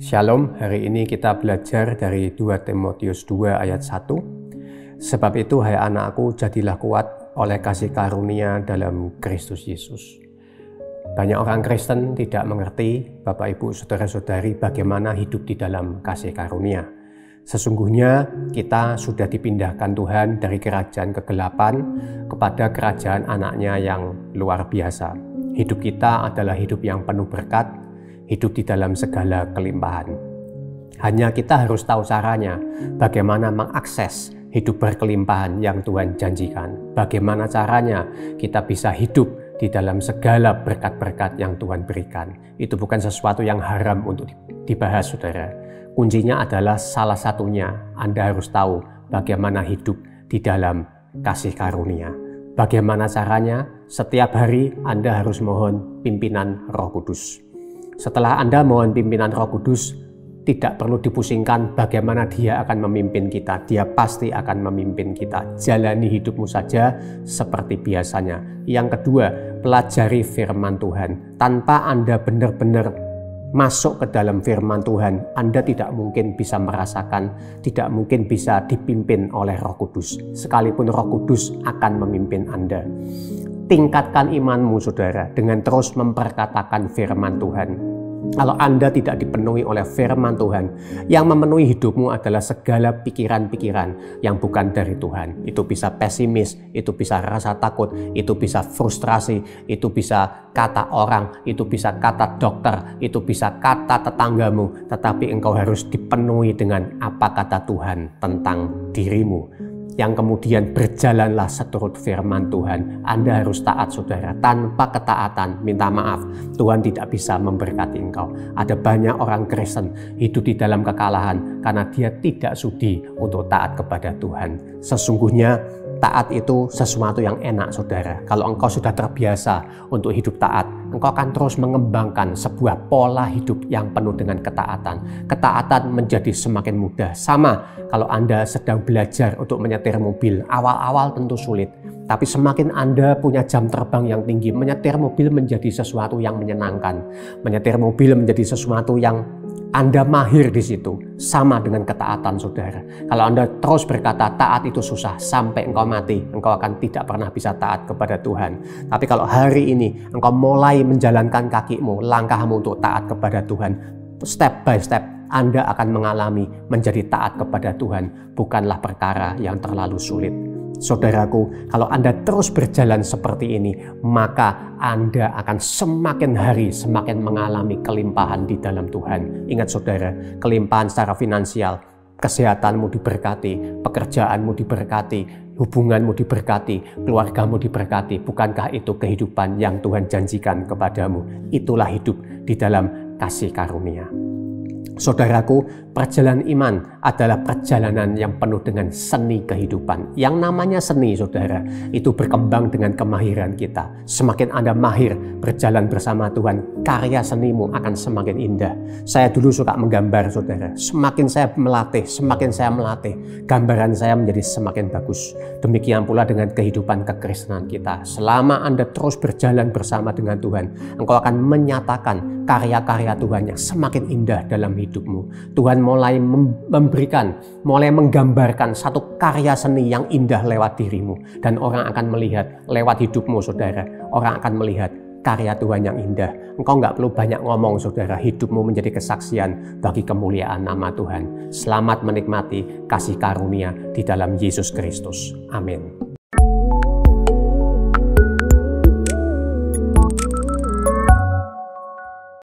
Shalom, hari ini kita belajar dari 2 Timotius 2 ayat 1. Sebab itu, hai anakku, jadilah kuat oleh kasih karunia dalam Kristus Yesus. Banyak orang Kristen tidak mengerti, Bapak Ibu Saudara-saudari, bagaimana hidup di dalam kasih karunia. Sesungguhnya kita sudah dipindahkan Tuhan dari kerajaan kegelapan kepada kerajaan anaknya yang luar biasa. Hidup kita adalah hidup yang penuh berkat, hidup di dalam segala kelimpahan. Hanya kita harus tahu caranya, bagaimana mengakses hidup berkelimpahan yang Tuhan janjikan. Bagaimana caranya kita bisa hidup di dalam segala berkat-berkat yang Tuhan berikan. Itu bukan sesuatu yang haram untuk dibahas, saudara. Kuncinya adalah salah satunya, Anda harus tahu bagaimana hidup di dalam kasih karunia. Bagaimana caranya? Setiap hari Anda harus mohon pimpinan Roh Kudus. Setelah Anda mohon pimpinan Roh Kudus, tidak perlu dipusingkan bagaimana Dia akan memimpin kita. Dia pasti akan memimpin kita. Jalani hidupmu saja seperti biasanya. Yang kedua, pelajari firman Tuhan. Tanpa Anda benar-benar masuk ke dalam firman Tuhan, Anda tidak mungkin bisa merasakan, tidak mungkin bisa dipimpin oleh Roh Kudus. Sekalipun Roh Kudus akan memimpin Anda. Tingkatkan imanmu, saudara, dengan terus memperkatakan firman Tuhan. Kalau Anda tidak dipenuhi oleh firman Tuhan, yang memenuhi hidupmu adalah segala pikiran-pikiran yang bukan dari Tuhan. Itu bisa pesimis, itu bisa rasa takut, itu bisa frustrasi, itu bisa kata orang, itu bisa kata dokter, itu bisa kata tetanggamu. Tetapi engkau harus dipenuhi dengan apa kata Tuhan tentang dirimu. Yang kemudian berjalanlah seturut firman Tuhan. Anda harus taat, saudara. Tanpa ketaatan, minta maaf, Tuhan tidak bisa memberkati engkau. Ada banyak orang Kristen hidup di dalam kekalahan karena dia tidak sudi untuk taat kepada Tuhan. Sesungguhnya taat itu sesuatu yang enak, saudara. Kalau engkau sudah terbiasa untuk hidup taat, engkau akan terus mengembangkan sebuah pola hidup yang penuh dengan ketaatan. Ketaatan menjadi semakin mudah. Sama kalau Anda sedang belajar untuk menyetir mobil. Awal-awal tentu sulit, tapi semakin Anda punya jam terbang yang tinggi, menyetir mobil menjadi sesuatu yang menyenangkan. Menyetir mobil menjadi sesuatu yang Anda mahir di situ. Sama dengan ketaatan, saudara. Kalau Anda terus berkata taat itu susah, sampai engkau mati, engkau akan tidak pernah bisa taat kepada Tuhan. Tapi kalau hari ini engkau mulai menjalankan kakimu, langkahmu untuk taat kepada Tuhan, step by step, Anda akan mengalami menjadi taat kepada Tuhan. Bukanlah perkara yang terlalu sulit. Saudaraku, kalau Anda terus berjalan seperti ini, maka Anda akan semakin hari semakin mengalami kelimpahan di dalam Tuhan. Ingat, saudara, kelimpahan secara finansial, kesehatanmu diberkati, pekerjaanmu diberkati, hubunganmu diberkati, keluargamu diberkati. Bukankah itu kehidupan yang Tuhan janjikan kepadamu? Itulah hidup di dalam kasih karunia. Saudaraku, perjalanan iman adalah perjalanan yang penuh dengan seni kehidupan. Yang namanya seni, saudara, itu berkembang dengan kemahiran kita. Semakin Anda mahir berjalan bersama Tuhan, karya senimu akan semakin indah. Saya dulu suka menggambar, saudara. Semakin saya melatih, gambaran saya menjadi semakin bagus. Demikian pula dengan kehidupan kekristenan kita. Selama Anda terus berjalan bersama dengan Tuhan, engkau akan menyatakan karya-karya Tuhan yang semakin indah dalam hidupmu. Tuhan mulai mulai menggambarkan satu karya seni yang indah lewat dirimu. Dan orang akan melihat lewat hidupmu, saudara. Orang akan melihat karya Tuhan yang indah. Engkau nggak perlu banyak ngomong, saudara. Hidupmu menjadi kesaksian bagi kemuliaan nama Tuhan. Selamat menikmati kasih karunia di dalam Yesus Kristus. Amin.